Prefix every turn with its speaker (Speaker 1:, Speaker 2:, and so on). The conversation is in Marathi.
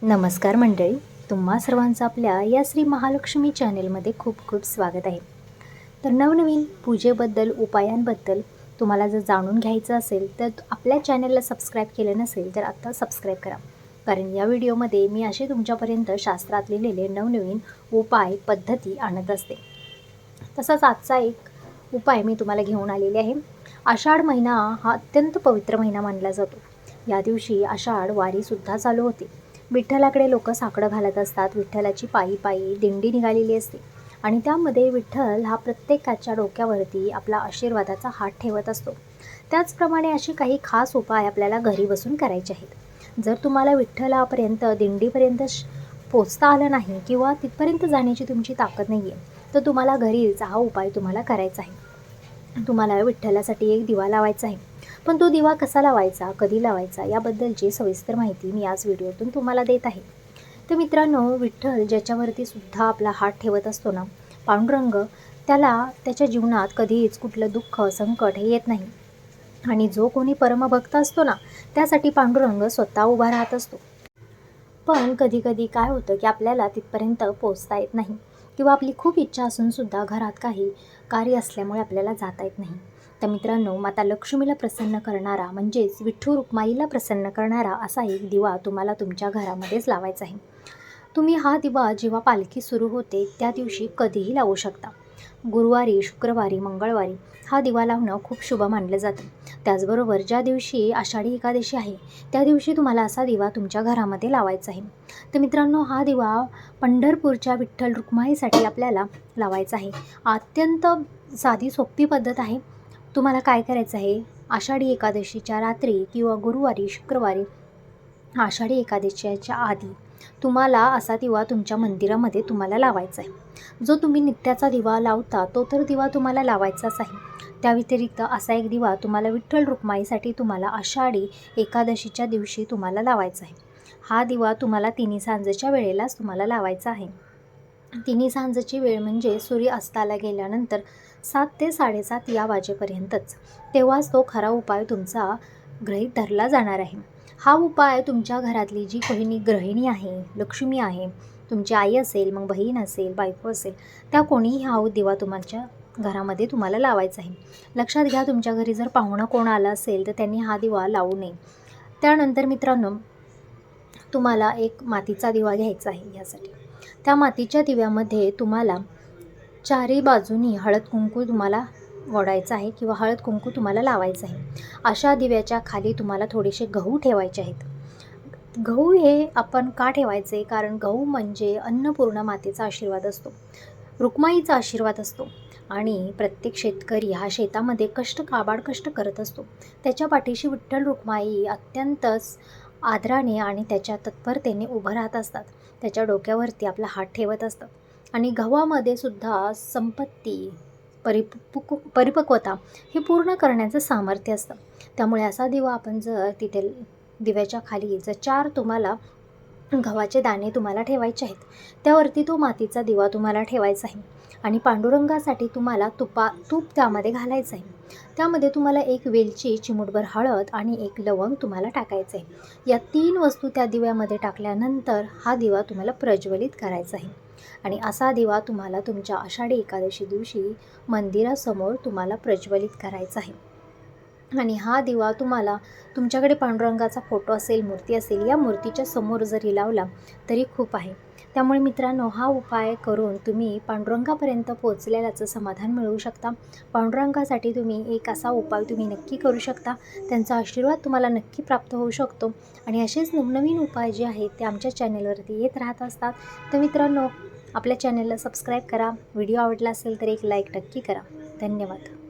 Speaker 1: नमस्कार मंडळी, तुम्हा सर्वांचं आपल्या या श्री महालक्ष्मी चॅनेलमध्ये खूप खूप स्वागत आहे. तर नवनवीन पूजेबद्दल, उपायांबद्दल तुम्हाला जर जाणून घ्यायचं असेल तर आपल्या चॅनलला सबस्क्राईब केलं नसेल तर आत्ता सबस्क्राईब करा. कारण या व्हिडिओमध्ये मी असे तुमच्यापर्यंत शास्त्रात लिहिलेले नवनवीन उपाय पद्धती आणत असते. तसाच आजचा एक उपाय मी तुम्हाला घेऊन आलेले आहे. आषाढ महिना हा अत्यंत पवित्र महिना मानला जातो. या दिवशी आषाढ वारीसुद्धा चालू होते. विठ्ठलाकडे लोक साकडं घालत असतात. विठ्ठलाची पायी पायी दिंडी निघालेली असते आणि त्यामध्ये विठ्ठल हा प्रत्येकाच्या डोक्यावरती आपला आशीर्वादाचा हात ठेवत असतो. त्याचप्रमाणे असे काही खास उपाय आपल्याला घरी बसून करायचे आहेत. जर तुम्हाला विठ्ठलापर्यंत दिंडीपर्यंत पोचता आलं नाही किंवा तिथपर्यंत जाण्याची तुमची ताकद नाही आहे, तर तुम्हाला घरीच हा उपाय तुम्हाला करायचा आहे. तुम्हाला विठ्ठलासाठी एक दिवा लावायचा आहे. पण तो दिवा कसा लावायचा, कधी लावायचा याबद्दलची सविस्तर माहिती मी आज व्हिडिओतून तुम्हाला देत आहे. तर मित्रांनो, विठ्ठल ज्याच्यावरती सुद्धा आपला हात ठेवत असतो ना, पांडुरंग, त्याला त्याच्या जीवनात कधीच कुठलं दुःख, संकट हे येत नाही. आणि जो कोणी परमभक्त असतो ना, त्यासाठी पांडुरंग स्वतः उभा राहत असतो. पण कधीकधी काय होतं की आपल्याला तिथपर्यंत पोचता येत नाही किंवा आपली खूप इच्छा असूनसुद्धा घरात काही कार्य असल्यामुळे आपल्याला जाता येत नाही. तर मित्रांनो, माता लक्ष्मीला प्रसन्न करणारा म्हणजेच विठ्ठल रुक्माईला प्रसन्न करणारा असा एक दिवा तुम्हाला तुमच्या घरामध्येच लावायचा आहे. तुम्ही हा दिवा जेव्हा पालखी सुरू होते त्या दिवशी कधीही लावू शकता. गुरुवारी, शुक्रवारी, मंगळवारी हा दिवा लावणं खूप शुभ मानलं जातं. त्याचबरोबर ज्या दिवशी आषाढी एकादशी आहे त्या दिवशी तुम्हाला असा दिवा तुमच्या घरामध्ये लावायचा आहे. तर मित्रांनो, हा दिवा पंढरपूरच्या विठ्ठल रुक्माईसाठी आपल्याला लावायचा आहे. अत्यंत साधी सोपी पद्धत आहे. तुम्हाला काय करायचं आहे, आषाढी एकादशीच्या रात्री किंवा गुरुवारी, शुक्रवारी आषाढी एकादशीच्या आधी तुम्हाला असा दिवा तुमच्या मंदिरामध्ये तुम्हाला लावायचा आहे. जो तुम्ही नित्याचा दिवा लावता तो तर दिवा तुम्हाला लावायचाच आहे. त्या व्यतिरिक्त असा एक दिवा तुम्हाला विठ्ठल रुक्माईसाठी तुम्हाला आषाढी एकादशीच्या दिवशी तुम्हाला लावायचा आहे. हा दिवा तुम्हाला तिन्ही सांजेच्या वेळेलाच तुम्हाला लावायचा आहे. तिन्ही सांजेची वेळ म्हणजे सूर्य अस्ताला गेल्यानंतर 7 ते 7:30 या वाजेपर्यंतच. तेव्हाच तो खरा उपाय तुमचा गृहीत धरला जाणार आहे. हा उपाय तुमच्या घरातली जी कोणी गृहिणी आहे, लक्ष्मी आहे, तुमची आई असेल, मग बहीण असेल, बायको असेल, त्या कोणीही हा दिवा तुमच्या घरामध्ये तुम्हाला लावायचा आहे. लक्षात घ्या, तुमच्या घरी जर पाहुणं कोण आलं असेल तर त्यांनी हा दिवा लावू नये. त्यानंतर मित्रांनो, तुम्हाला एक मातीचा दिवा घ्यायचा आहे. यासाठी त्या मातीच्या दिव्यामध्ये तुम्हाला चारी बाजूनी हळद कुंकू तुम्हाला ओढायचं आहे किंवा हळद कुंकू तुम्हाला लावायचं आहे. अशा दिव्याच्या खाली तुम्हाला थोडेसे गहू ठेवायचे आहेत. गहू हे आपण का ठेवायचे, कारण गहू म्हणजे अन्नपूर्णा मातेचा आशीर्वाद असतो, रुक्माईचा आशीर्वाद असतो. आणि प्रत्येक शेतकरी हा शेतामध्ये काबाड कष्ट करत असतो. त्याच्या पाठीशी विठ्ठल रुक्माई अत्यंतच आदराने आणि त्याच्या तत्परतेने उभं राहत असतात. त्याच्या डोक्यावरती आपला हात ठेवत असतात. आणि गव्हामध्ये सुद्धा संपत्ती, परिपक्वता हे पूर्ण करण्याचं सामर्थ्य असतं. त्यामुळे असा दिवा आपण जर तिथे दिव्याच्या खाली जर 4 तुम्हाला गव्हाचे दाणे तुम्हाला ठेवायचे आहेत, त्यावरती तो मातीचा दिवा तुम्हाला ठेवायचा आहे. आणि पांडुरंगासाठी तुम्हाला तूप त्यामध्ये घालायचं आहे. त्यामध्ये तुम्हाला एक वेलची, चिमूटभर हळद आणि एक लवंग तुम्हाला टाकायचं आहे. या 3 वस्तू त्या दिव्यामध्ये टाकल्यानंतर हा दिवा तुम्हाला प्रज्वलित करायचा आहे. आणि असा दिवा तुम्हाला तुमच्या आषाढी एकादशी दिवशी मंदिरासमोर तुम्हाला प्रज्वलित करायचा आहे. आणि हा दिवा तुम्हाला तुमच्याकडे पांडुरंगाचा फोटो असेल, मूर्ती असेल, या मूर्तीच्या समोर जरी लावला तरी खूप आहे. त्यामुळे मित्रांनो, हा उपाय करून तुम्ही पांडुरंगापर्यंत पोहोचलेल्याचं समाधान मिळवू शकता. पांडुरंगासाठी तुम्ही एक असा उपाय तुम्ही नक्की करू शकता. त्यांचा आशीर्वाद तुम्हाला नक्की प्राप्त होऊ शकतो. आणि असेच नवनवीन उपाय जे आहेत ते आमच्या चॅनेलवरती येत राहत असतात. तर मित्रांनो, आपल्या चॅनेलला सबस्क्राईब करा. व्हिडिओ आवडला असेल तर एक लाईक नक्की करा. धन्यवाद.